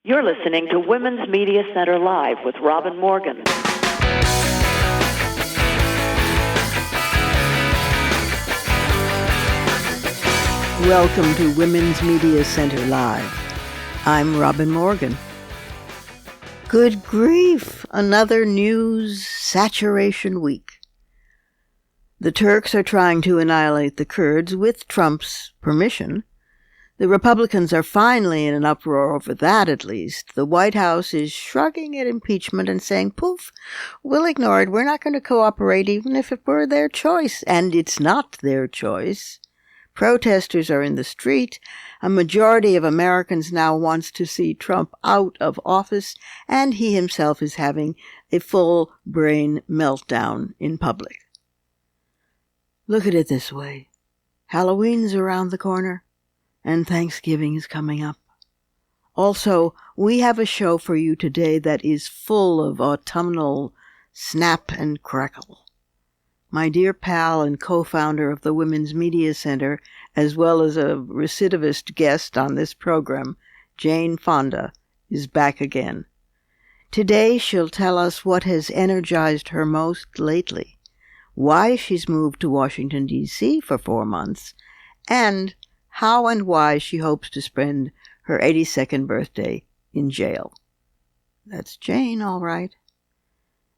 You're listening to Women's Media Center Live with Robin Morgan. Welcome to Women's Media Center Live. I'm Robin Morgan. Good grief, another news saturation week. The Turks are trying to annihilate the Kurds with Trump's permission. The Republicans are finally in an uproar over that, at least. The White House is shrugging at impeachment and saying, poof, we'll ignore it. We're not going to cooperate even if it were their choice. And it's not their choice. Protesters are in the street. A majority of Americans now wants to see Trump out of office, and he himself is having a full brain meltdown in public. Look at it this way. Halloween's around the corner. And Thanksgiving is coming up. Also, we have a show for you today that is full of autumnal snap and crackle. My dear pal and co-founder of the Women's Media Center, as well as a recidivist guest on this program, Jane Fonda, is back again. Today she'll tell us what has energized her most lately, why she's moved to Washington, D.C. for 4 months, and how and why she hopes to spend her 82nd birthday in jail. That's Jane, all right.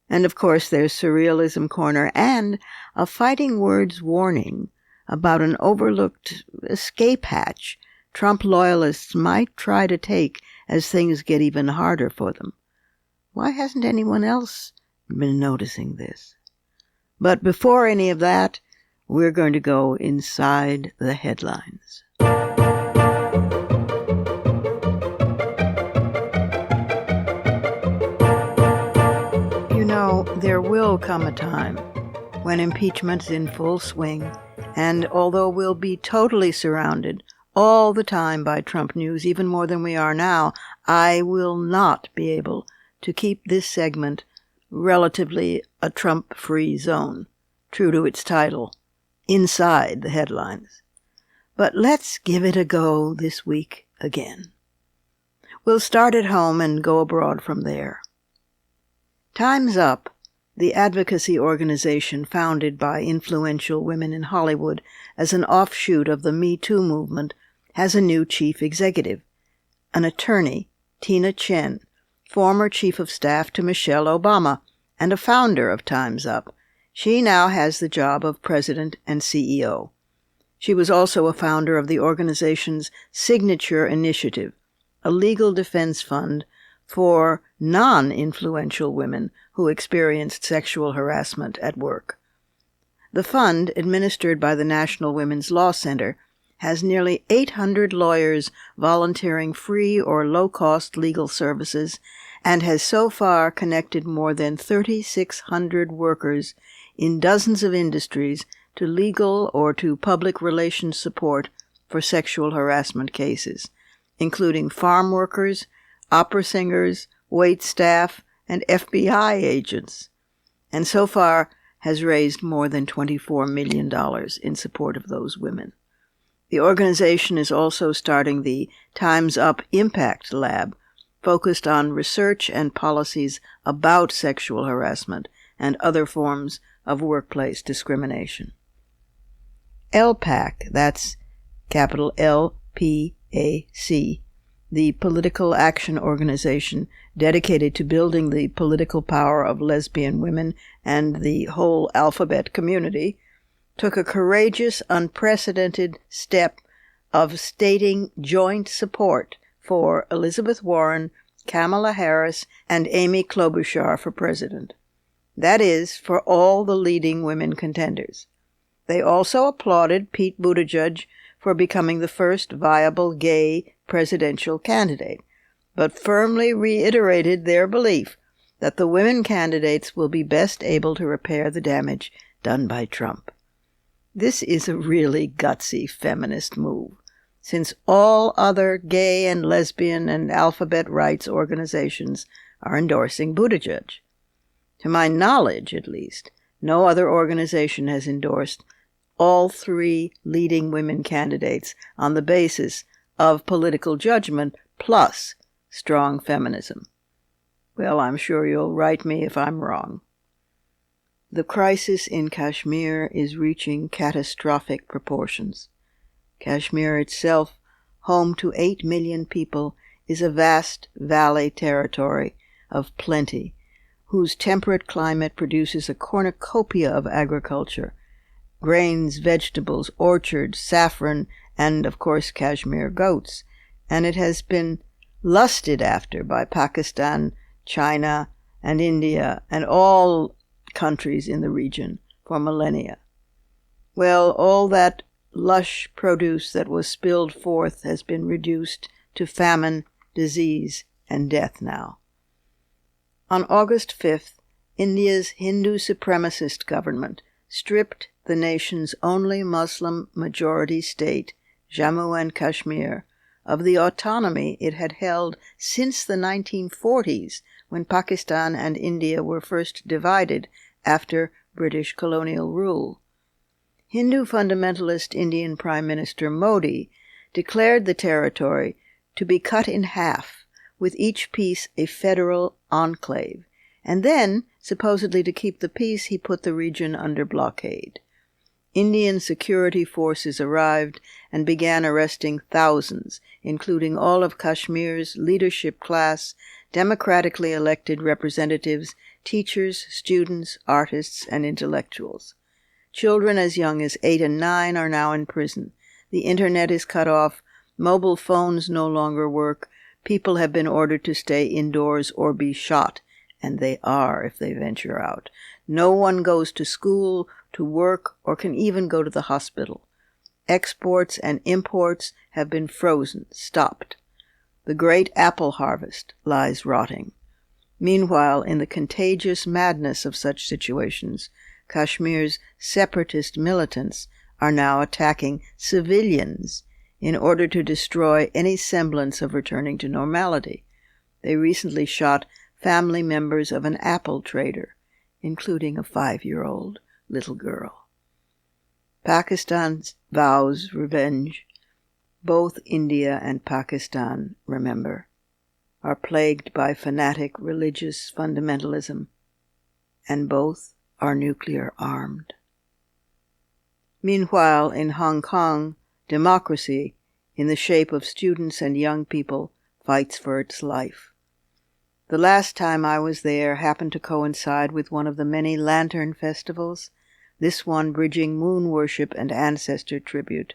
And of course there's Surrealism Corner and a fighting words warning about an overlooked escape hatch Trump loyalists might try to take as things get even harder for them. Why hasn't anyone else been noticing this? But before any of that, we're going to go inside the headlines. You know, there will come a time when impeachment's in full swing, and although we'll be totally surrounded all the time by Trump news, even more than we are now, I will not be able to keep this segment relatively a Trump-free zone, true to its title, Inside the Headlines. But let's give it a go this week again. We'll start at home and go abroad from there. Time's Up, the advocacy organization founded by influential women in Hollywood as an offshoot of the Me Too movement, has a new chief executive, an attorney, Tina Chen, former chief of staff to Michelle Obama, and a founder of Time's Up. She now has the job of president and CEO. She was also a founder of the organization's Signature Initiative, a legal defense fund for non-influential women who experienced sexual harassment at work. The fund, administered by the National Women's Law Center, has nearly 800 lawyers volunteering free or low-cost legal services and has so far connected more than 3,600 workers in dozens of industries to legal or to public relations support for sexual harassment cases, including farm workers, opera singers, wait staff, and FBI agents, and so far has raised more than $24 million in support of those women. The organization is also starting the Time's Up Impact Lab, focused on research and policies about sexual harassment and other forms of workplace discrimination. LPAC, that's capital LPAC, the political action organization dedicated to building the political power of lesbian women and the whole alphabet community, took a courageous, unprecedented step of stating joint support for Elizabeth Warren, Kamala Harris, and Amy Klobuchar for president. That is, for all the leading women contenders. They also applauded Pete Buttigieg for becoming the first viable gay presidential candidate, but firmly reiterated their belief that the women candidates will be best able to repair the damage done by Trump. This is a really gutsy feminist move, since all other gay and lesbian and alphabet rights organizations are endorsing Buttigieg. To my knowledge, at least, no other organization has endorsed all three leading women candidates on the basis of political judgment plus strong feminism. Well, I'm sure you'll write me if I'm wrong. The crisis in Kashmir is reaching catastrophic proportions. Kashmir itself, home to 8 million people, is a vast valley territory of plenty, whose temperate climate produces a cornucopia of agriculture: grains, vegetables, orchards, saffron, and, of course, Kashmir goats, and it has been lusted after by Pakistan, China, and India, and all countries in the region for millennia. Well, all that lush produce that was spilled forth has been reduced to famine, disease, and death now. On August 5th, India's Hindu supremacist government stripped the nation's only Muslim-majority state, Jammu and Kashmir, of the autonomy it had held since the 1940s, when Pakistan and India were first divided after British colonial rule. Hindu fundamentalist Indian Prime Minister Modi declared the territory to be cut in half, with each piece a federal enclave, and then, supposedly to keep the peace, he put the region under blockade. Indian security forces arrived and began arresting thousands, including all of Kashmir's leadership class, democratically elected representatives, teachers, students, artists, and intellectuals. Children as young as 8 and 9 are now in prison. The internet is cut off, mobile phones no longer work, people have been ordered to stay indoors or be shot, and they are if they venture out. No one goes to school, to work, or can even go to the hospital. Exports and imports have been frozen, stopped. The great apple harvest lies rotting. Meanwhile, in the contagious madness of such situations, Kashmir's separatist militants are now attacking civilians in order to destroy any semblance of returning to normality. They recently shot family members of an apple trader, including a 5-year-old little girl. Pakistan vows revenge. Both India and Pakistan, remember, are plagued by fanatic religious fundamentalism, and both are nuclear armed. Meanwhile, in Hong Kong, democracy, in the shape of students and young people, fights for its life. The last time I was there happened to coincide with one of the many lantern festivals, this one bridging moon worship and ancestor tribute.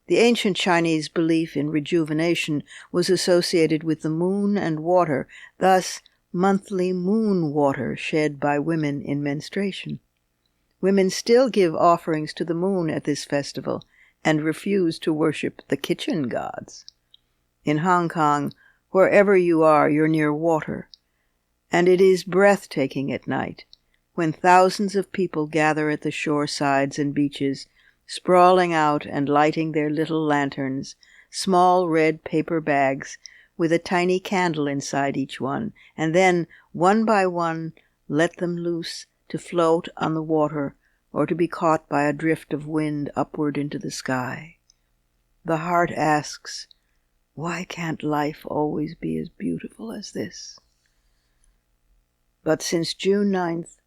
The ancient Chinese belief in rejuvenation was associated with the moon and water, thus monthly moon water shed by women in menstruation. Women still give offerings to the moon at this festival and refuse to worship the kitchen gods. In Hong Kong, wherever you are, you're near water, and it is breathtaking at night when thousands of people gather at the shore sides and beaches, sprawling out and lighting their little lanterns, small red paper bags with a tiny candle inside each one, and then, one by one, let them loose to float on the water or to be caught by a drift of wind upward into the sky. The heart asks, why can't life always be as beautiful as this? But since June 9th,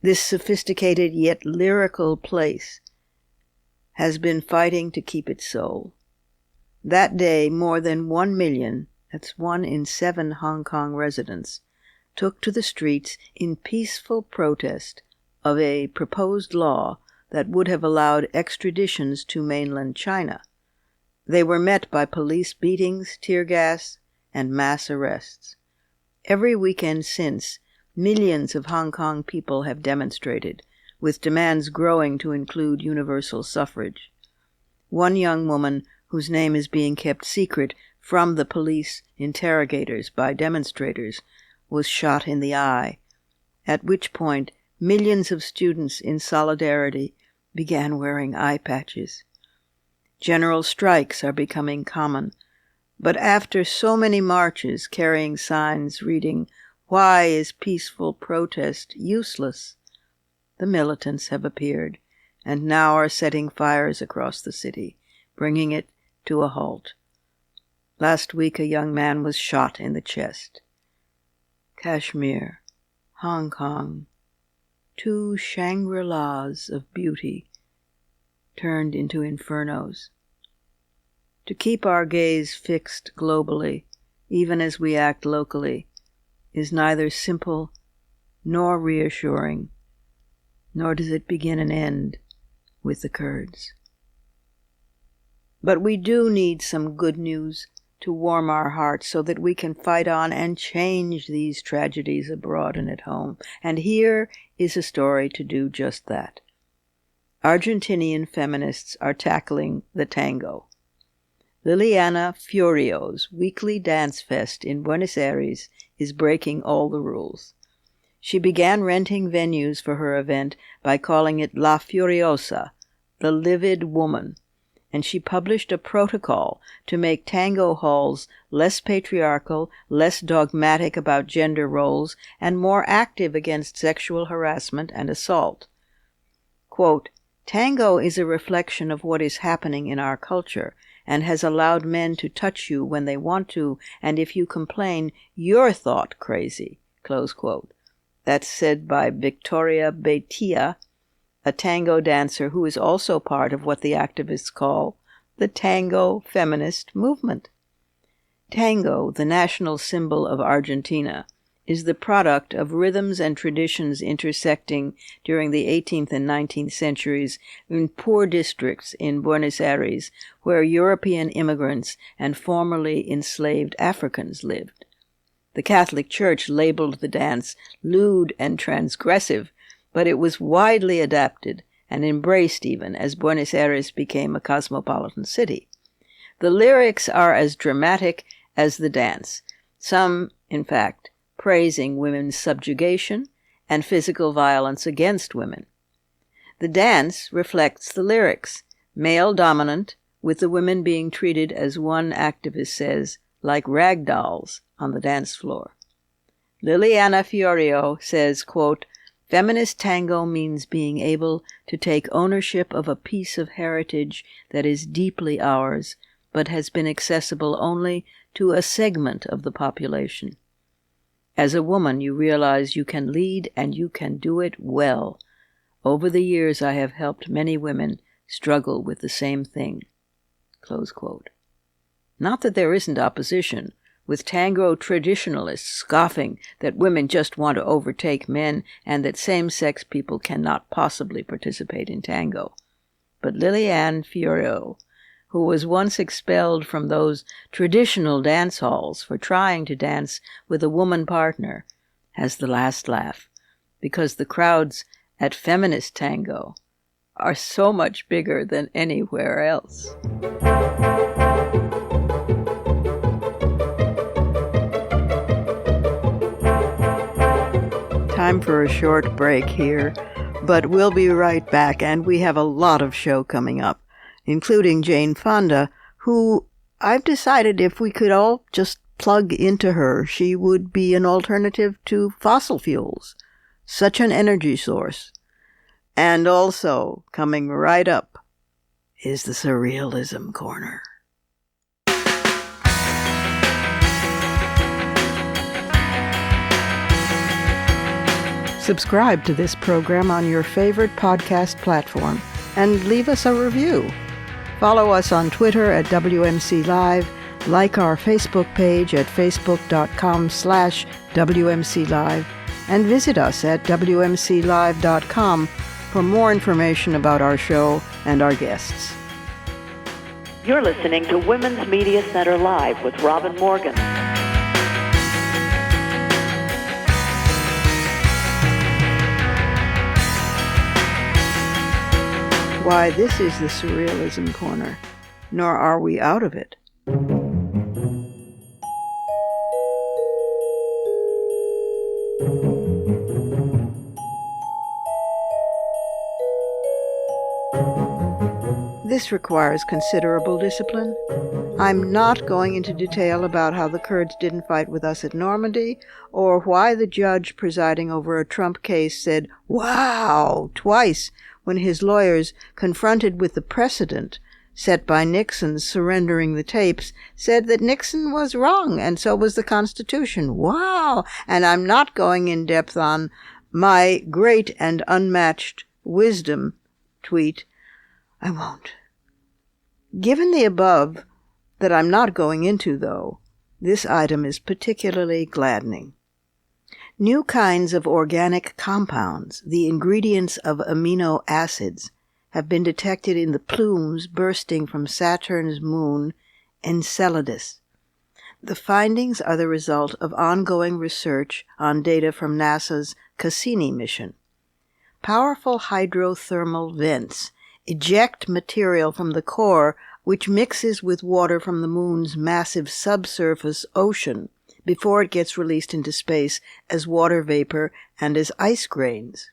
this sophisticated yet lyrical place has been fighting to keep its soul. That day, more than 1 million, that's 1 in 7 Hong Kong residents, took to the streets in peaceful protest of a proposed law that would have allowed extraditions to mainland China. They were met by police beatings, tear gas, and mass arrests. Every weekend since, millions of Hong Kong people have demonstrated, with demands growing to include universal suffrage. One young woman, whose name is being kept secret from the police interrogators by demonstrators, was shot in the eye, at which point millions of students in solidarity began wearing eye patches. General strikes are becoming common, but after so many marches carrying signs reading, "Why is peaceful protest useless?" the militants have appeared, and now are setting fires across the city, bringing it to a halt. Last week a young man was shot in the chest. Kashmir, Hong Kong, two Shangri-Las of beauty turned into infernos. To keep our gaze fixed globally, even as we act locally, is neither simple nor reassuring, nor does it begin and end with the Kurds. But we do need some good news to warm our hearts so that we can fight on and change these tragedies abroad and at home. And here is a story to do just that. Argentinian feminists are tackling the tango. Liliana Fiorio's weekly dance fest in Buenos Aires is breaking all the rules. She began renting venues for her event by calling it La Furiosa, the livid woman, and she published a protocol to make tango halls less patriarchal, less dogmatic about gender roles, and more active against sexual harassment and assault. Quote, "Tango is a reflection of what is happening in our culture, and has allowed men to touch you when they want to, and if you complain, you're thought crazy." Close quote. That's said by Victoria Beitia, a tango dancer who is also part of what the activists call the tango feminist movement. Tango, the national symbol of Argentina, is the product of rhythms and traditions intersecting during the 18th and 19th centuries in poor districts in Buenos Aires, where European immigrants and formerly enslaved Africans lived. The Catholic Church labeled the dance lewd and transgressive, but it was widely adapted and embraced even as Buenos Aires became a cosmopolitan city. The lyrics are as dramatic as the dance, some, in fact, praising women's subjugation and physical violence against women. The dance reflects the lyrics, male dominant, with the women being treated, as one activist says, like rag dolls on the dance floor. Liliana Fiorio says, quote, "Feminist tango means being able to take ownership of a piece of heritage that is deeply ours, but has been accessible only to a segment of the population. As a woman, you realize you can lead and you can do it well. Over the years, I have helped many women struggle with the same thing." Close quote. Not that there isn't opposition, with tango traditionalists scoffing that women just want to overtake men and that same-sex people cannot possibly participate in tango. But Liliane Fiorio, who was once expelled from those traditional dance halls for trying to dance with a woman partner, has the last laugh, because the crowds at feminist tango are so much bigger than anywhere else. Time for a short break here, but we'll be right back, and we have a lot of show coming up, including Jane Fonda, who I've decided if we could all just plug into her, she would be an alternative to fossil fuels. Such an energy source. And also, coming right up, is the Surrealism Corner. Subscribe to this program on your favorite podcast platform and leave us a review. Follow us on Twitter at WMC Live, like our Facebook page at facebook.com/WMC Live, and visit us at WMCLive.com for more information about our show and our guests. You're listening to Women's Media Center Live with Robin Morgan. Why, this is the Surrealism Corner, nor are we out of it. This requires considerable discipline. I'm not going into detail about how the Kurds didn't fight with us at Normandy, or why the judge presiding over a Trump case said, "Wow," twice when his lawyers, confronted with the precedent, set by Nixon surrendering the tapes, said that Nixon was wrong, and so was the Constitution. Wow! And I'm not going in depth on my great and unmatched wisdom tweet. I won't. Given the above, that I'm not going into, though, this item is particularly gladdening. New kinds of organic compounds, the ingredients of amino acids, have been detected in the plumes bursting from Saturn's moon, Enceladus. The findings are the result of ongoing research on data from NASA's Cassini mission. Powerful hydrothermal vents eject material from the core which mixes with water from the moon's massive subsurface ocean before it gets released into space as water vapor and as ice grains.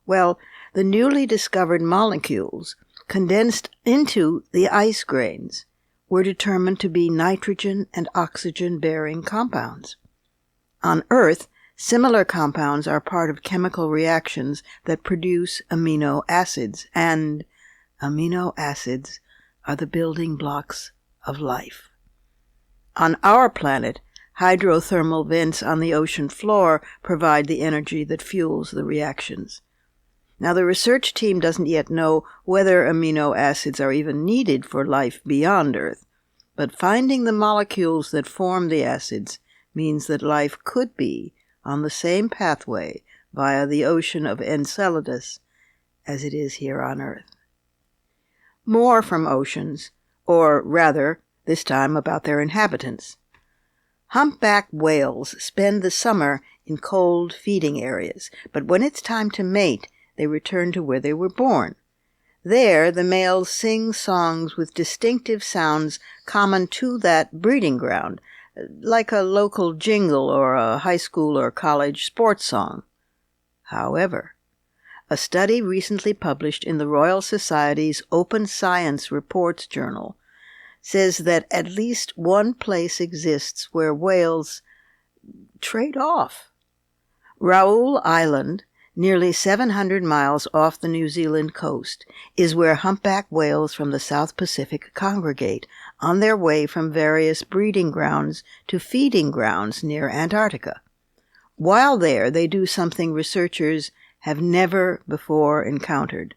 Well, the newly discovered molecules condensed into the ice grains were determined to be nitrogen and oxygen-bearing compounds. On Earth, similar compounds are part of chemical reactions that produce amino acids, and amino acids are the building blocks of life. On our planet, hydrothermal vents on the ocean floor provide the energy that fuels the reactions. Now, the research team doesn't yet know whether amino acids are even needed for life beyond Earth, but finding the molecules that form the acids means that life could be on the same pathway via the ocean of Enceladus as it is here on Earth. More from oceans, or rather, this time about their inhabitants. Humpback whales spend the summer in cold feeding areas, but when it's time to mate, they return to where they were born. There, the males sing songs with distinctive sounds common to that breeding ground, like a local jingle or a high school or college sports song. However, a study recently published in the Royal Society's Open Science Reports journal says that at least one place exists where whales trade off. Raoul Island, nearly 700 miles off the New Zealand coast, is where humpback whales from the South Pacific congregate on their way from various breeding grounds to feeding grounds near Antarctica. While there, they do something researchers have never before encountered.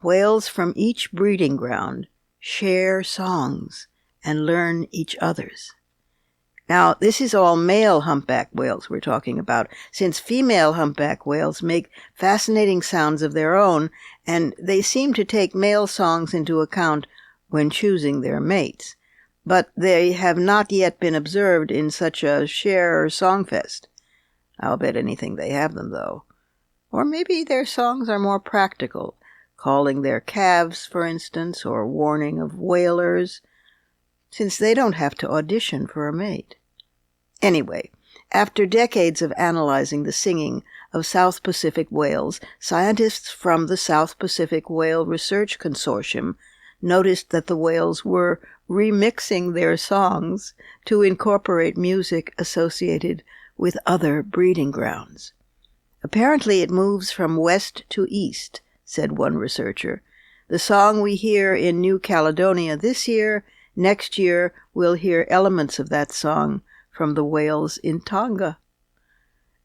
Whales from each breeding ground share songs and learn each other's. Now, this is all male humpback whales we're talking about, since female humpback whales make fascinating sounds of their own, and they seem to take male songs into account when choosing their mates. But they have not yet been observed in such a share songfest. I'll bet anything they have them, though. Or maybe their songs are more practical, calling their calves, for instance, or warning of whalers, since they don't have to audition for a mate. Anyway, after decades of analyzing the singing of South Pacific whales, scientists from the South Pacific Whale Research Consortium noticed that the whales were remixing their songs to incorporate music associated with other breeding grounds. Apparently it moves from west to east, said one researcher. The song we hear in New Caledonia this year, next year we'll hear elements of that song from the whales in Tonga.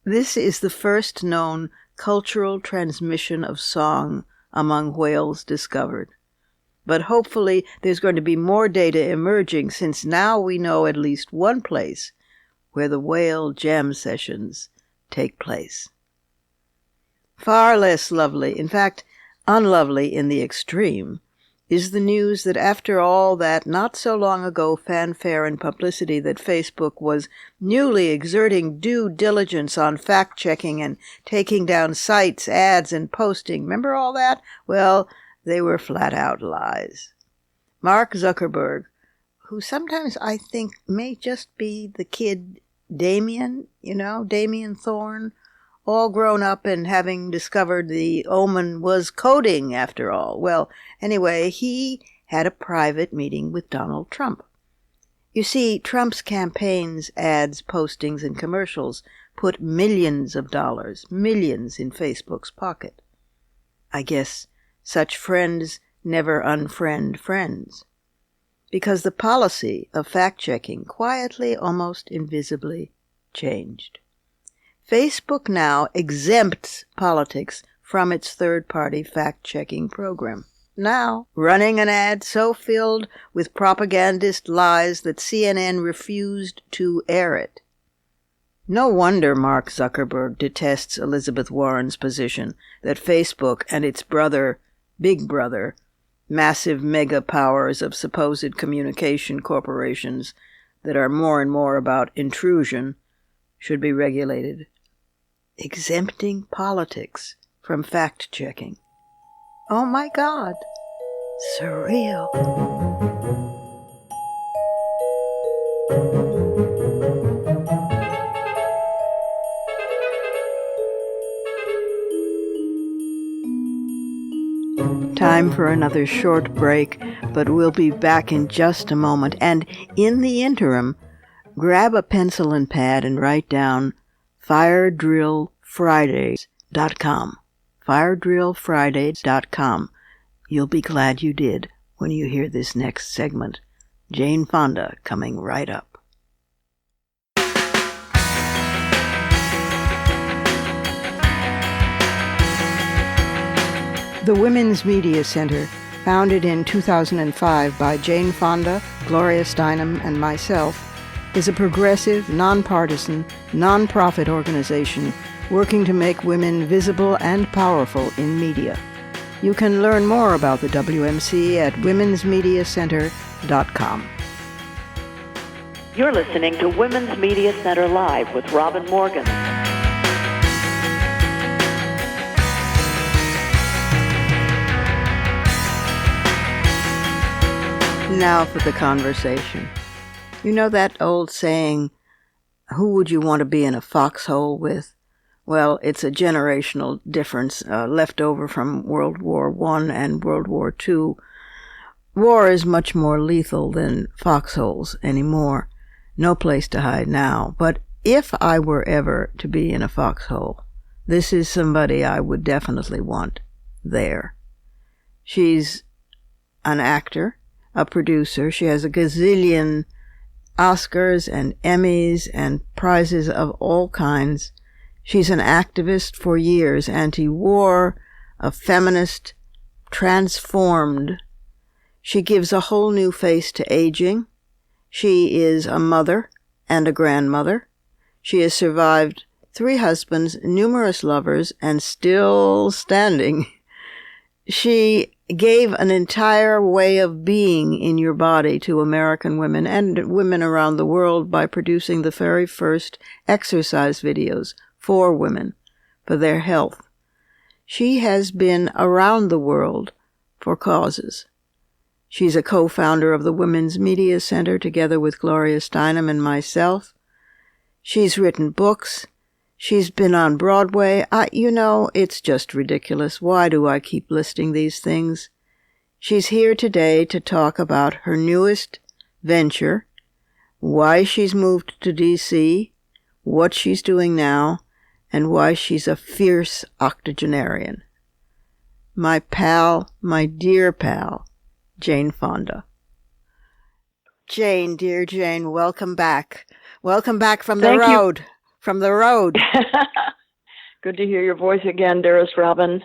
This is the first known cultural transmission of song among whales discovered. But hopefully there's going to be more data emerging, since now we know at least one place where the whale jam sessions take place. Far less lovely, in fact, unlovely in the extreme, is the news that after all that not so long ago fanfare and publicity that Facebook was newly exerting due diligence on fact-checking and taking down sites, ads, and posting, remember all that? Well, they were flat-out lies. Mark Zuckerberg, who sometimes I think may just be the kid Damien, Damien Thorne, all grown up and having discovered the omen was coding after all. Well, anyway, he had a private meeting with Donald Trump. You see, Trump's campaigns, ads, postings, and commercials put millions of dollars, millions in Facebook's pocket. I guess such friends never unfriend friends. because the policy of fact-checking quietly, almost invisibly, changed. Facebook now exempts politics from its third-party fact-checking program. Now, running an ad so filled with propagandist lies that CNN refused to air it. No wonder Mark Zuckerberg detests Elizabeth Warren's position that Facebook and its brother, Big Brother, massive mega powers of supposed communication corporations that are more and more about intrusion, should be regulated. Exempting politics from fact-checking. Oh my God, surreal. Time for another short break, but we'll be back in just a moment. And in the interim, grab a pencil and pad and write down firedrillfridays.com. firedrillfridays.com. You'll be glad you did when you hear this next segment. Jane Fonda coming right up. The Women's Media Center, founded in 2005 by Jane Fonda, Gloria Steinem, and myself, is a progressive, nonpartisan, nonprofit organization working to make women visible and powerful in media. You can learn more about the WMC at womensmediacenter.com. You're listening to Women's Media Center Live with Robin Morgan. Now for the conversation. You know that old saying, who would you want to be in a foxhole with? Well, it's a generational difference left over from World War I and World War II. War is much more lethal than foxholes anymore. No place to hide now. But if I were ever to be in a foxhole, this is somebody I would definitely want there. She's an actor, a producer. She has a gazillion Oscars and Emmys and prizes of all kinds. She's an activist for years, anti-war, a feminist, transformed. She gives a whole new face to aging. She is a mother and a grandmother. She has survived 3 husbands, numerous lovers, and still standing. She gave an entire way of being in your body to American women and women around the world by producing the very first exercise videos for women, for their health. She has been around the world for causes. She's a co-founder of the Women's Media Center together with Gloria Steinem and myself. She's written books. She's been on Broadway. It's just ridiculous. Why do I keep listing these things? She's here today to talk about her newest venture, why she's moved to D.C., what she's doing now, and why she's a fierce octogenarian. My pal, my dear pal, Jane Fonda. Jane, dear Jane, welcome back. Welcome back from the road. From the road. Good to hear your voice again, dearest Robin.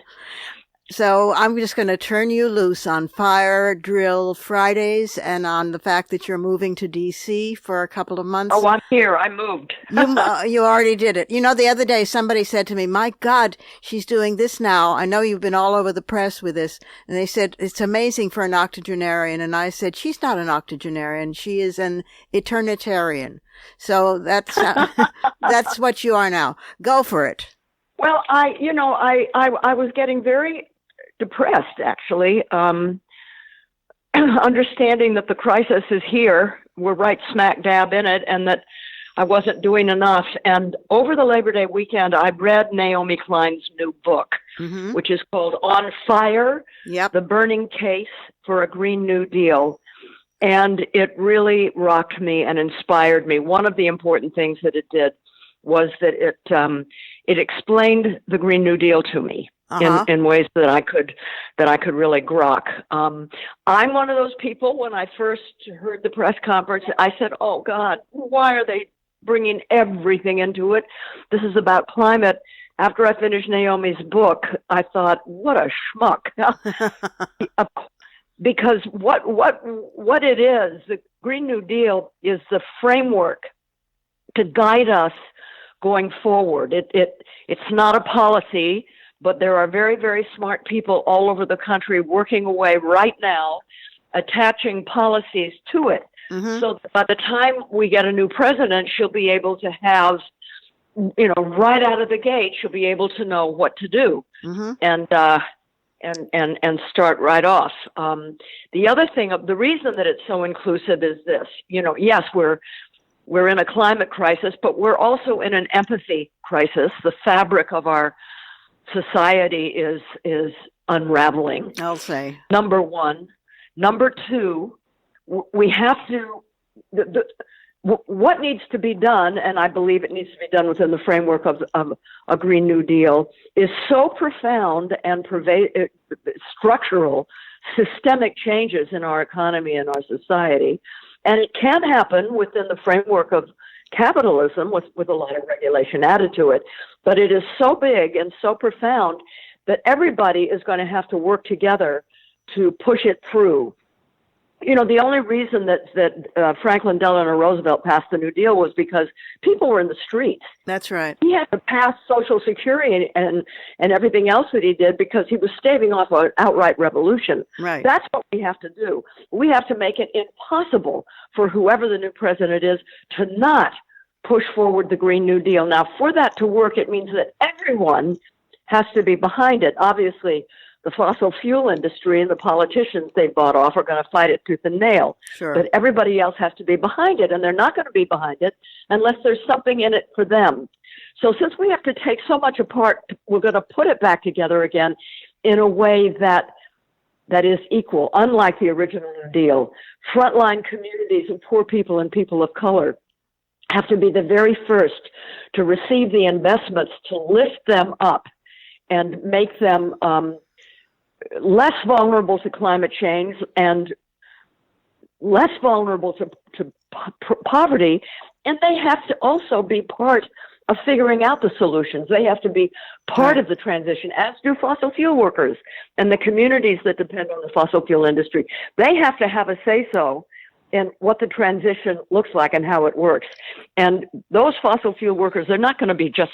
So I'm just going to turn you loose on Fire Drill Fridays and on the fact that you're moving to D.C. for a couple of months. Oh, I'm here. I moved. You already did it. The other day somebody said to me, my God, she's doing this now. I know you've been all over the press with this. And they said, it's amazing for an octogenarian. And I said, she's not an octogenarian. She is an eternitarian. So that's that's what you are now. Go for it. Well, I was getting very depressed, actually, understanding that the crisis is here. We're right smack dab in it, and that I wasn't doing enough. And over the Labor Day weekend, I read Naomi Klein's new book, which is called On Fire, The Burning Case for a Green New Deal. And it really rocked me and inspired me. One of the important things that it did was that it explained the Green New Deal to me in ways that I could really grok. I'm one of those people. When I first heard the press conference, I said, "Oh God, why are they bringing everything into it? This is about climate." After I finished Naomi's book, I thought, "What a schmuck!" Because what it is, the Green New Deal is the framework to guide us going forward. It's not a policy, but there are very, very smart people all over the country working away right now, attaching policies to it. So by the time we get a new president, she'll be able to have, right out of the gate, she'll be able to know what to do and start right off. The other thing, the reason that it's so inclusive is this. Yes, we're in a climate crisis, but we're also in an empathy crisis. The fabric of our society is unraveling. I'll say. Number one. Number two, we have to, what needs to be done, and I believe it needs to be done within the framework of a Green New Deal, is so profound and structural, systemic changes in our economy and our society. And it can happen within the framework of capitalism with a lot of regulation added to it. But it is so big and so profound that everybody is going to have to work together to push it through. The only reason that Franklin Delano Roosevelt passed the New Deal was because people were in the streets. That's right. He had to pass Social Security and everything else that he did because he was staving off an outright revolution. Right. That's what we have to do. We have to make it impossible for whoever the new president is to not push forward the Green New Deal. Now, for that to work, it means that everyone has to be behind it. Obviously, the fossil fuel industry and the politicians they bought off are going to fight it tooth and nail. Sure. But everybody else has to be behind it, and they're not going to be behind it unless there's something in it for them. So since we have to take so much apart, we're going to put it back together again in a way that is equal, unlike the original New Deal. Frontline communities of poor people and people of color have to be the very first to receive the investments to lift them up and make them less vulnerable to climate change and less vulnerable to poverty. And they have to also be part of figuring out the solutions. They have to be part of the transition, as do fossil fuel workers and the communities that depend on the fossil fuel industry. They have to have a say-so in what the transition looks like and how it works. And those fossil fuel workers, they're not going to be just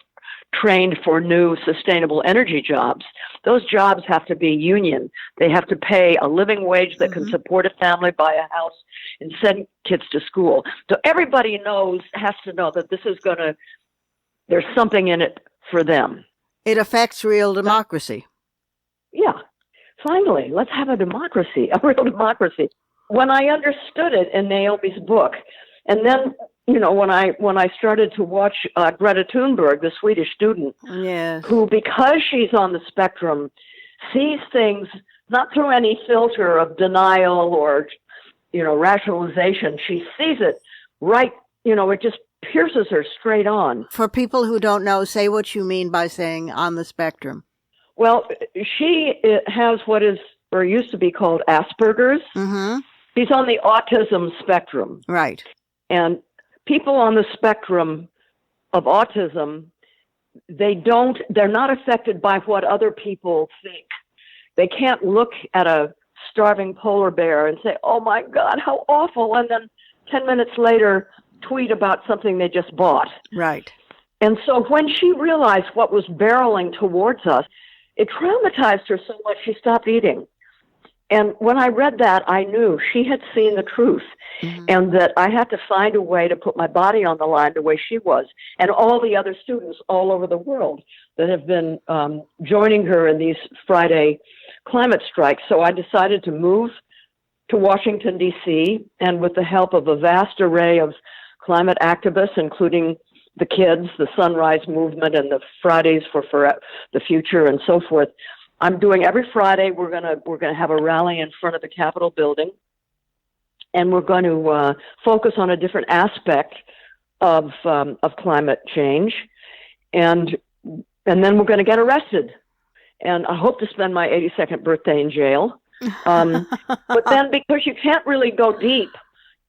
trained for new sustainable energy jobs. Those jobs have to be union. They have to pay a living wage that can support a family, buy a house, and send kids to school. So everybody has to know that this is there's something in it for them. It affects real democracy. Yeah. Finally, let's have a democracy, a real democracy. When I understood it in Naomi's book, and then when I started to watch Greta Thunberg, the Swedish student, who, because she's on the spectrum, sees things not through any filter of denial or, rationalization. She sees it right, it just pierces her straight on. For people who don't know, say what you mean by saying on the spectrum. Well, she has what is, or used to be called Asperger's. She's on the autism spectrum. Right. And people on the spectrum of autism, they're not affected by what other people think. They can't look at a starving polar bear and say, "Oh my God, how awful," and then 10 minutes later tweet about something they just bought. Right. And so when she realized what was barreling towards us, it traumatized her so much she stopped eating. And when I read that, I knew she had seen the truth and that I had to find a way to put my body on the line the way she was, and all the other students all over the world that have been joining her in these Friday climate strikes. So I decided to move to Washington, D.C., and with the help of a vast array of climate activists, including the kids, the Sunrise Movement, and the Fridays for the Future, and so forth, I'm doing every Friday. We're gonna have a rally in front of the Capitol building, and we're going to focus on a different aspect of climate change, and then we're going to get arrested. And I hope to spend my 82nd birthday in jail. But then, because you can't really go deep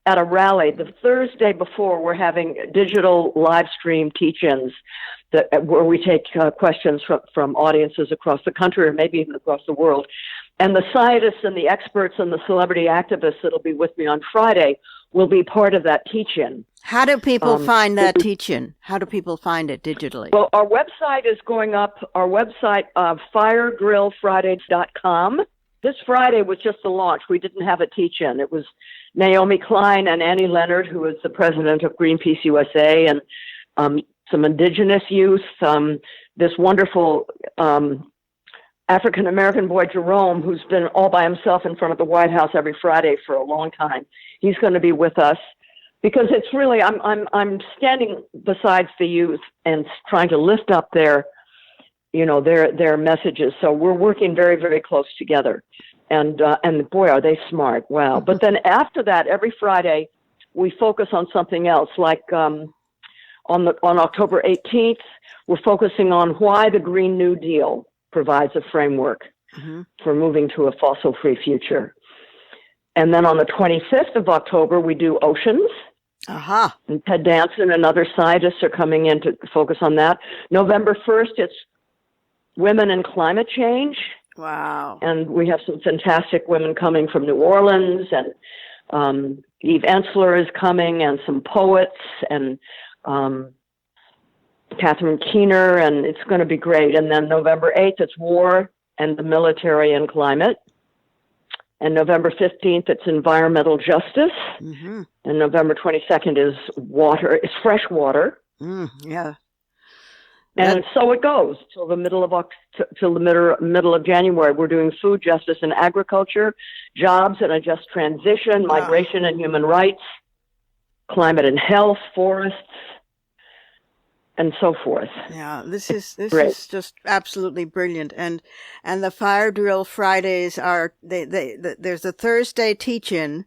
at a rally, the Thursday before, we're having digital live stream teach-ins where we take questions from audiences across the country or maybe even across the world. And the scientists and the experts and the celebrity activists that'll be with me on Friday will be part of that teach-in. How do people find that teach-in? How do people find it digitally? Well, our website is going up. Our website, firegrillfridays.com. This Friday was just the launch. We didn't have a teach-in. It was Naomi Klein and Annie Leonard, who is the president of Greenpeace USA, and some indigenous youth, this wonderful African-American boy, Jerome, who's been all by himself in front of the White House every Friday for a long time. He's going to be with us because it's really, I'm standing beside the youth and trying to lift up their messages. So we're working very, very close together. And boy, are they smart. Wow. But then after that, every Friday, we focus on something else. Like on October 18th, we're focusing on why the Green New Deal provides a framework for moving to a fossil-free future. And then on the 25th of October, we do oceans. And Ted Danson and other scientists are coming in to focus on that. November 1st, it's women and climate change. Wow. And we have some fantastic women coming from New Orleans, and Eve Ensler is coming, and some poets, and Catherine Keener, and it's going to be great. And then November 8th, it's war and the military and climate. And November 15th, it's environmental justice. And November 22nd is fresh water. Yeah. And so it goes till the middle of January. We're doing food justice and agriculture, jobs and a just transition, migration and human rights, climate and health, forests, and so forth. Yeah, this is just absolutely brilliant. And the Fire Drill Fridays are there's a Thursday teach-in,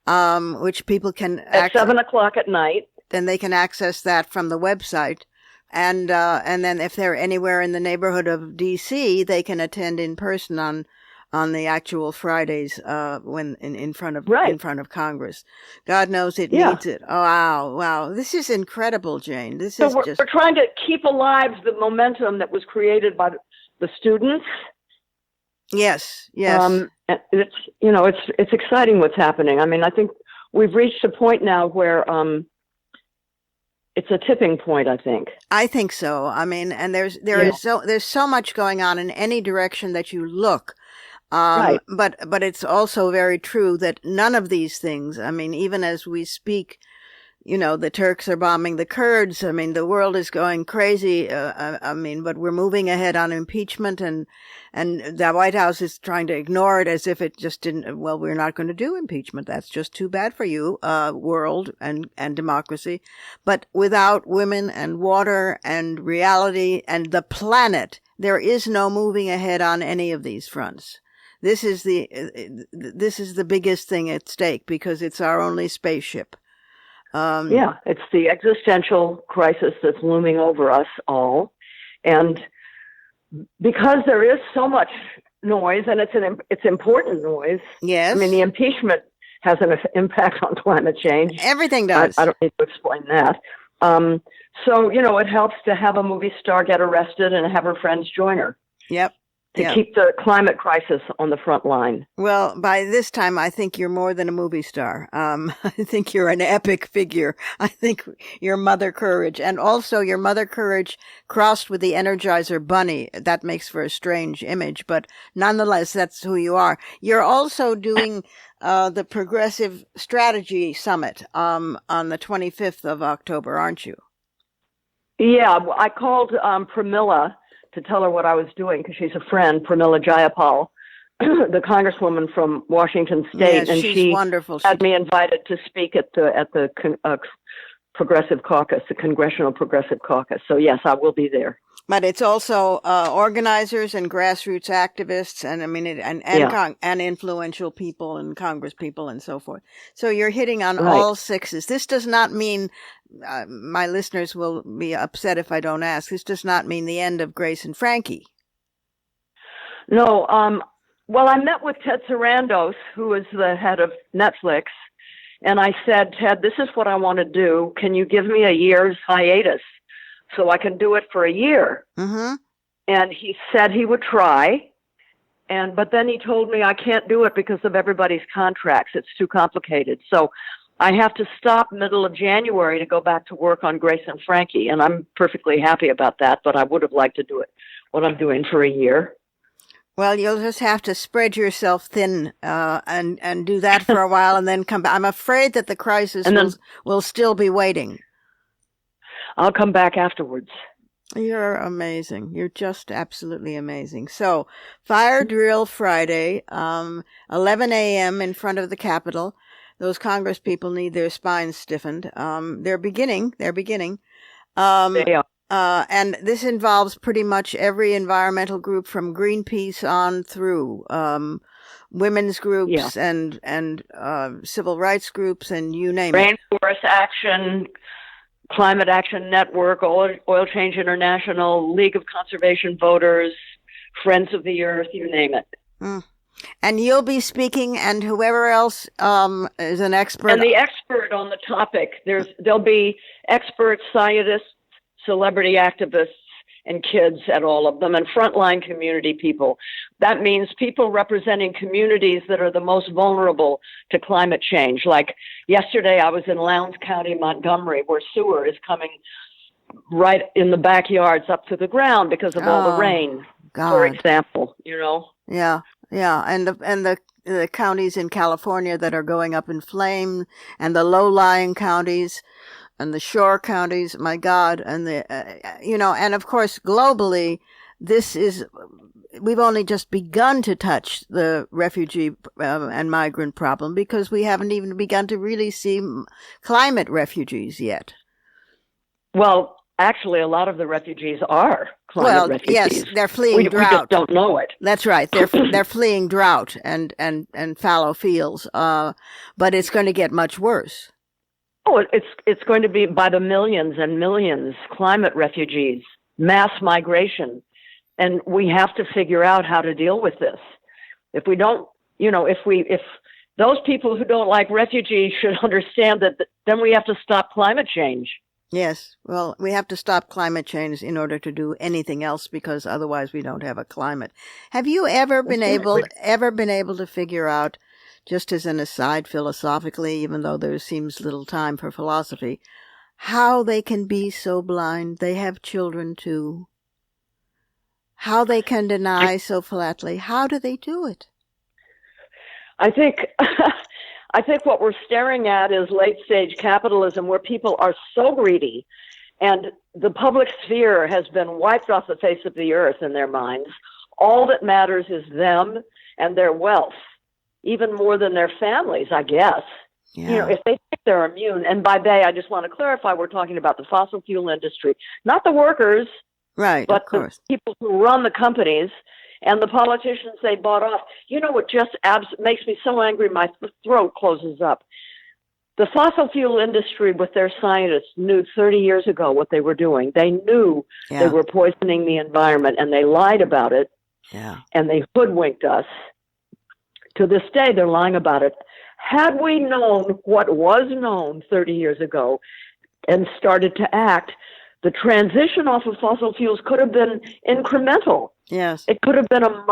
which people can at 7:00 at night. Then they can access that from the website. And then if they're anywhere in the neighborhood of D.C., they can attend in person on the actual Fridays when in front of Congress. God knows it needs it. Oh, wow. This is incredible, Jane. We're trying to keep alive the momentum that was created by the students. Yes. It's exciting what's happening. I mean, I think we've reached a point now where it's a tipping point, I think. I think so. I mean, and there's so much going on in any direction that you look. Right. But it's also very true that none of these things, I mean, even as we speak, the Turks are bombing the Kurds. I mean, the world is going crazy. But we're moving ahead on impeachment, and the White House is trying to ignore it as if it just didn't. Well, we're not going to do impeachment. That's just too bad for you, world and democracy. But without women and water and reality and the planet, there is no moving ahead on any of these fronts. This is the biggest thing at stake because it's our only spaceship. It's the existential crisis that's looming over us all. And because there is so much noise, and it's important noise. Yes. I mean, the impeachment has an impact on climate change. Everything does. I don't need to explain that. So, it helps to have a movie star get arrested and have her friends join her. Yep. To keep the climate crisis on the front line. Well, by this time, I think you're more than a movie star. I think you're an epic figure. I think you're Mother Courage. And also your Mother Courage crossed with the Energizer Bunny. That makes for a strange image, but nonetheless, that's who you are. You're also doing the Progressive Strategy Summit on the 25th of October, aren't you? Yeah, I called Pramila to tell her what I was doing because she's a friend, Pramila Jayapal, the congresswoman from Washington State, yes, and she's she wonderful. had me invited to speak at the Progressive Caucus, the Congressional Progressive Caucus. So yes, I will be there. But it's also organizers and grassroots activists, and I mean, and influential people and Congress people and so forth. So you're hitting on all sixes. This does not mean my listeners will be upset if I don't ask. This does not mean the end of Grace and Frankie. No. Well, I met with Ted Sarandos, who is the head of Netflix, and I said, Ted, this is what I want to do. Can you give me a year's hiatus so I can do it for a year? Mm-hmm. And he said he would try. But then he told me I can't do it because of everybody's contracts. It's too complicated. So I have to stop middle of January to go back to work on Grace and Frankie. And I'm perfectly happy about that, but I would have liked to do it, what I'm doing, for a year. Well, you'll just have to spread yourself thin and do that for a while and then come back. I'm afraid that the crisis will still be waiting. I'll come back afterwards. You're amazing. You're just absolutely amazing. So, Fire Drill Friday, 11 a.m. in front of the Capitol. Those Congress people need their spines stiffened. They're beginning. They are. And this involves pretty much every environmental group from Greenpeace on through, women's groups and civil rights groups and you name it. Rainforest Action, Climate Action Network, Oil Change International, League of Conservation Voters, Friends of the Earth, you name it. Mm. And you'll be speaking, and whoever else is an expert. And the expert on the topic, there'll be experts, scientists, celebrity activists, and kids at all of them, and frontline community people. That means people representing communities that are the most vulnerable to climate change. Like yesterday, I was in Lowndes County, Montgomery, where sewer is coming right in the backyards up to the ground because of all the rain, for example, you know? Yeah. And the counties in California that are going up in flame, and the low-lying counties, and the shore counties, my God, and and of course, globally, we've only just begun to touch the refugee and migrant problem because we haven't even begun to really see climate refugees yet. Well, actually, a lot of the refugees are climate refugees. Yes, they're fleeing drought. We just don't know it. That's right. They're fleeing drought and fallow fields, but it's going to get much worse. Oh, it's going to be by the millions and millions, climate refugees, mass migration. And we have to figure out how to deal with this. If we don't, if those people who don't like refugees should understand that, then we have to stop climate change. Yes. Well, we have to stop climate change in order to do anything else, because otherwise we don't have a climate. Have you ever been able to figure out, just as an aside philosophically, even though there seems little time for philosophy, how they can be so blind? They have children too. How they can deny so flatly? How do they do it? I think what we're staring at is late-stage capitalism, where people are so greedy, and the public sphere has been wiped off the face of the earth in their minds. All that matters is them and their wealth, even more than their families, I guess. Yeah. If they think they're immune, and by they, I just want to clarify, we're talking about the fossil fuel industry, not the workers, right? But the people who run the companies and the politicians they bought off. What just makes me so angry, my throat closes up. The fossil fuel industry with their scientists knew 30 years ago what they were doing. They knew they were poisoning the environment, and they lied about it, and they hoodwinked us. To this day, they're lying about it. Had we known what was known 30 years ago and started to act, the transition off of fossil fuels could have been incremental. Yes. It could have been a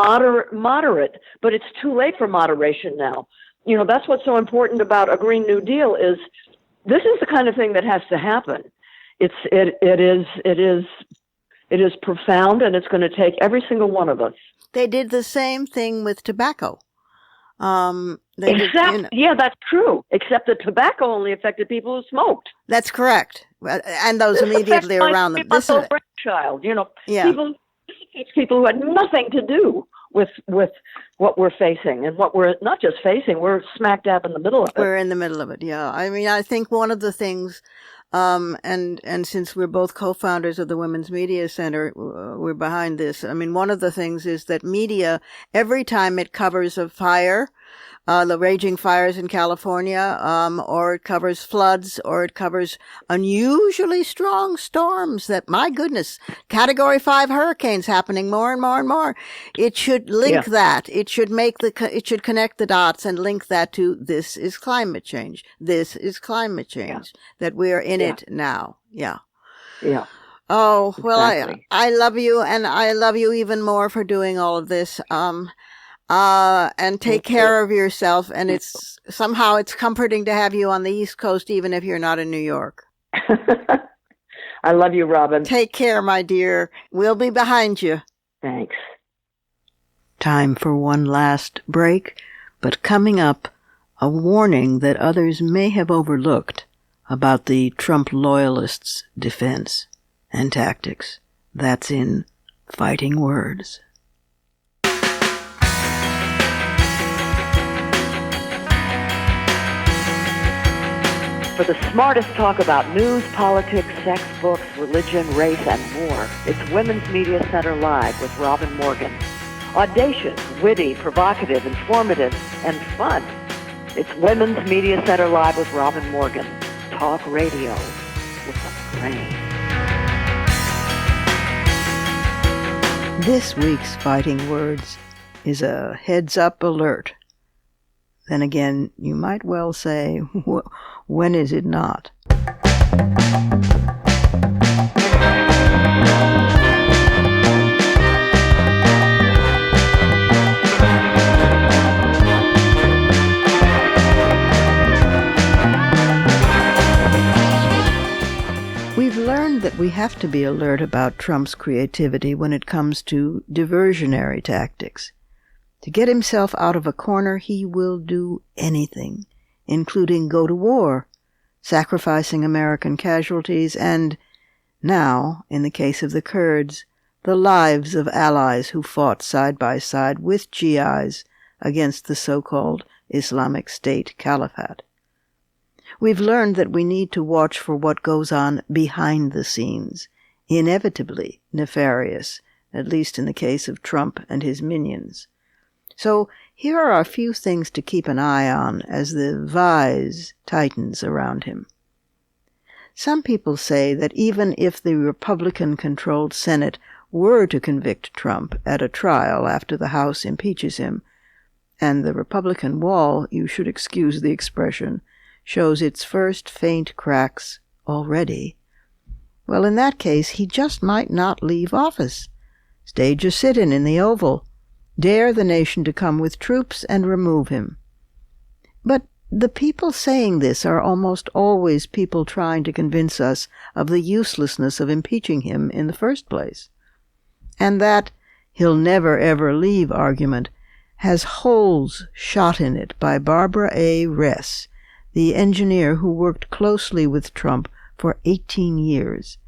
moderate, but it's too late for moderation now. That's what's so important about a Green New Deal is this is the kind of thing that has to happen. It is profound, and it's going to take every single one of us. They did the same thing with tobacco. That's true. Except that tobacco only affected people who smoked. That's correct, and those immediately around them. This is grandchild. People who had nothing to do with what we're facing, and what we're not just facing. We're smack dab in the middle of it. We're in the middle of it. Yeah, I mean, I think one of the things And since we're both co-founders of the Women's Media Center, we're behind this. I mean, one of the things is that media, every time it covers a fire, the raging fires in California, or it covers floods, or it covers unusually strong storms that, my goodness, Category 5 hurricanes happening more and more and more. It should link that. It should it should connect the dots and link that to this is climate change. This is climate change, that we are in it now. Yeah. Yeah. Oh, well, exactly. I love you, and I love you even more for doing all of this. And take care of yourself. And it's comforting to have you on the East Coast, even if you're not in New York. I love you, Robin. Take care, my dear. We'll be behind you. Thanks. Time for one last break, but coming up, a warning that others may have overlooked about the Trump loyalists' defense and tactics. That's in Fighting Words. For the smartest talk about news, politics, sex, books, religion, race, and more, it's Women's Media Center Live with Robin Morgan. Audacious, witty, provocative, informative, and fun. It's Women's Media Center Live with Robin Morgan. Talk radio with a brain. This week's Fighting Words is a heads-up alert. Then again, you might well say, when is it not? We've learned that we have to be alert about Trump's creativity when it comes to diversionary tactics. To get himself out of a corner, he will do anything, including go to war, sacrificing American casualties, and, now, in the case of the Kurds, the lives of allies who fought side by side with GIs against the so-called Islamic State Caliphate. We've learned that we need to watch for what goes on behind the scenes, inevitably nefarious, at least in the case of Trump and his minions. So here are a few things to keep an eye on as the vise tightens around him. Some people say that even if the Republican-controlled Senate were to convict Trump at a trial after the House impeaches him, and the Republican wall, you should excuse the expression, shows its first faint cracks already, well, in that case, he just might not leave office. Stage a sit-in in the Oval. Dare the nation to come with troops and remove him. But the people saying this are almost always people trying to convince us of the uselessness of impeaching him in the first place. And that he'll never ever leave argument has holes shot in it by Barbara A. Ress, the engineer who worked closely with Trump for 18 years.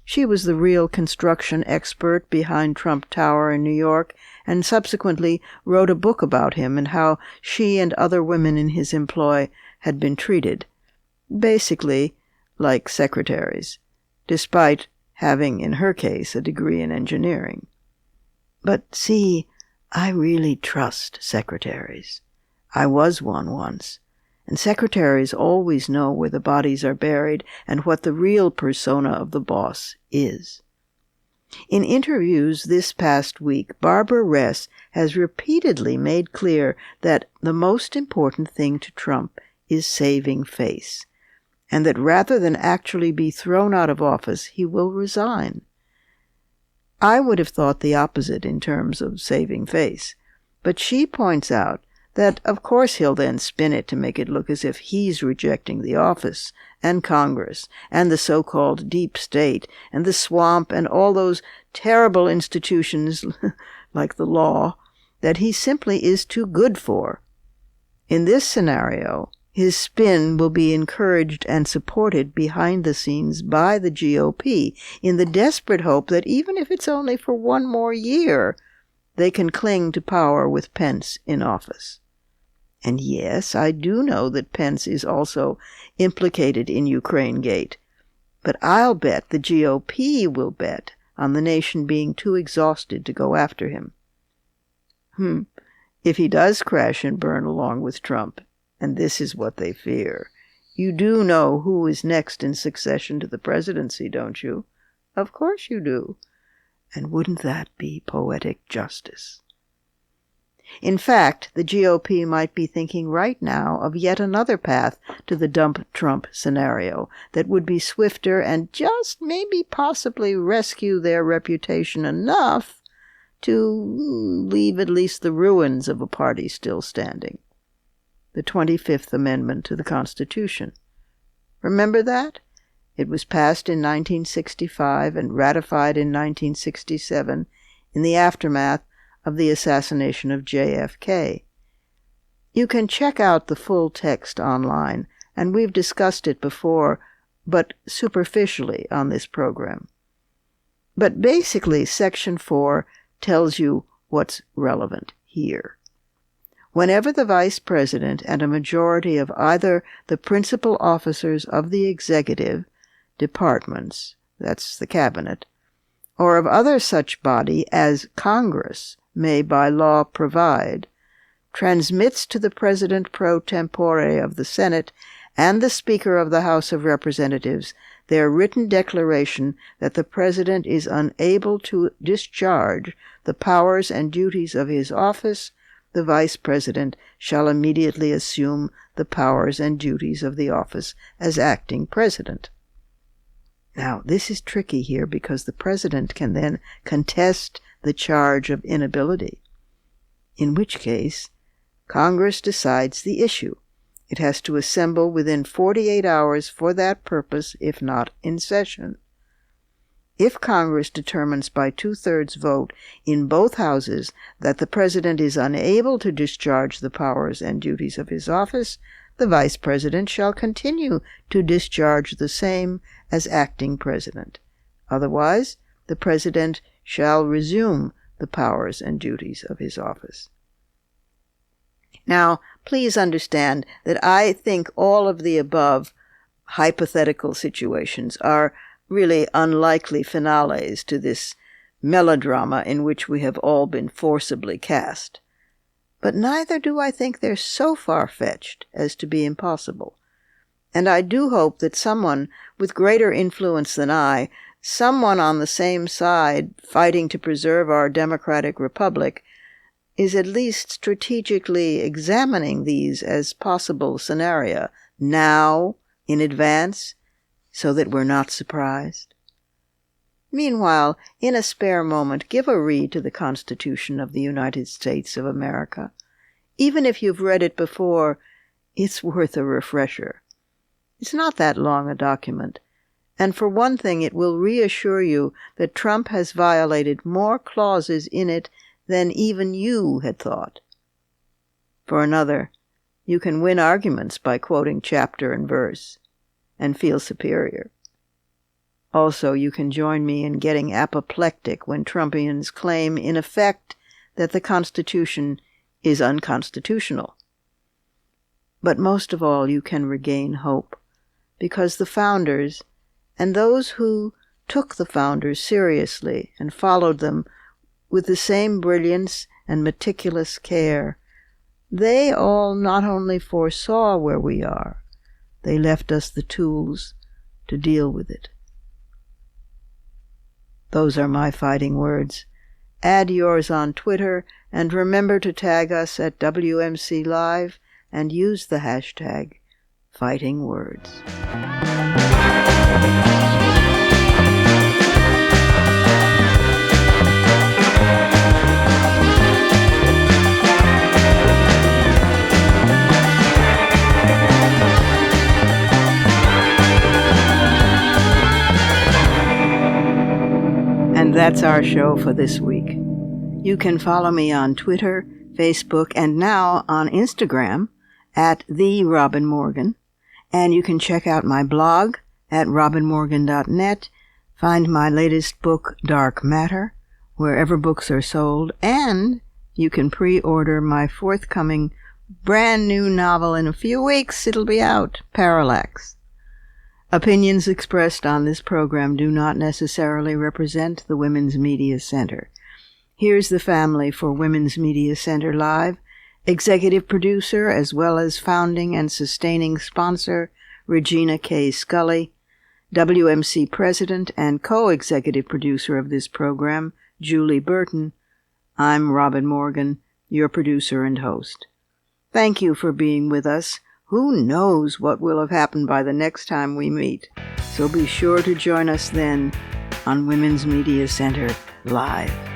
She was the real construction expert behind Trump Tower in New York, and subsequently wrote a book about him and how she and other women in his employ had been treated, basically like secretaries, despite having, in her case, a degree in engineering. But see, I really trust secretaries. I was one once, and secretaries always know where the bodies are buried and what the real persona of the boss is. In interviews this past week, Barbara Ress has repeatedly made clear that the most important thing to Trump is saving face, and that rather than actually be thrown out of office, he will resign. I would have thought the opposite in terms of saving face, but she points out that of course he'll then spin it to make it look as if he's rejecting the office and Congress and the so-called deep state and the swamp and all those terrible institutions like the law that he simply is too good for. In this scenario, his spin will be encouraged and supported behind the scenes by the GOP in the desperate hope that even if it's only for one more year, they can cling to power with Pence in office. And yes, I do know that Pence is also implicated in Ukraine-gate, But I'll bet the GOP will bet on the nation being too exhausted to go after him. If he does crash and burn along with Trump, and this is what they fear, you do know who is next in succession to the presidency, don't you? Of course you do. And wouldn't that be poetic justice? In fact, the GOP might be thinking right now of yet another path to the dump Trump scenario that would be swifter and just maybe possibly rescue their reputation enough to leave at least the ruins of a party still standing. The 25th Amendment to the Constitution. Remember that? It was passed in 1965 and ratified in 1967 in the aftermath of the assassination of JFK. You can check out the full text online, and we've discussed it before, but superficially on this program. But basically, Section 4 tells you what's relevant here. Whenever the Vice President and a majority of either the principal officers of the executive departments, that's the cabinet, or of other such body as Congress may by law provide, transmits to the President pro tempore of the Senate and the Speaker of the House of Representatives their written declaration that the President is unable to discharge the powers and duties of his office, the Vice President shall immediately assume the powers and duties of the office as acting President. Now, this is tricky here because the President can then contest the charge of inability, in which case Congress decides the issue. It has to assemble within 48 hours for that purpose, if not in session. If Congress determines by 2/3 vote in both houses that the President is unable to discharge the powers and duties of his office, the Vice President shall continue to discharge the same as acting President. Otherwise, the President shall resume the powers and duties of his office. Now, please understand that I think all of the above hypothetical situations are really unlikely finales to this melodrama in which we have all been forcibly cast. But neither do I think they're so far-fetched as to be impossible. And I do hope that someone with greater influence than I, someone on the same side fighting to preserve our democratic republic, is at least strategically examining these as possible scenario now, in advance, so that we're not surprised. Meanwhile, in a spare moment, give a read to the Constitution of the United States of America. Even if you've read it before, it's worth a refresher. It's not that long a document, and for one thing it will reassure you that Trump has violated more clauses in it than even you had thought. For another, you can win arguments by quoting chapter and verse, and feel superior. Also, you can join me in getting apoplectic when Trumpians claim, in effect, that the Constitution is unconstitutional. But most of all, you can regain hope, because the founders, and those who took the founders seriously and followed them with the same brilliance and meticulous care, they all not only foresaw where we are, they left us the tools to deal with it. Those are my fighting words. Add yours on Twitter, and remember to tag us at WMC Live and use the hashtag #FightingWords. And that's our show for this week. You can follow me on Twitter, Facebook, and now on Instagram at @TheRobinMorgan. And you can check out my blog at robinmorgan.net, find my latest book, Dark Matter, wherever books are sold, and you can pre-order my forthcoming brand new novel in a few weeks. It'll be out, Parallax. Opinions expressed on this program do not necessarily represent the Women's Media Center. Here's the family for Women's Media Center Live. Executive producer as well as founding and sustaining sponsor, Regina K. Scully. WMC president and co-executive producer of this program, Julie Burton. I'm Robin Morgan, your producer and host. Thank you for being with us. Who knows what will have happened by the next time we meet? So be sure to join us then on Women's Media Center Live.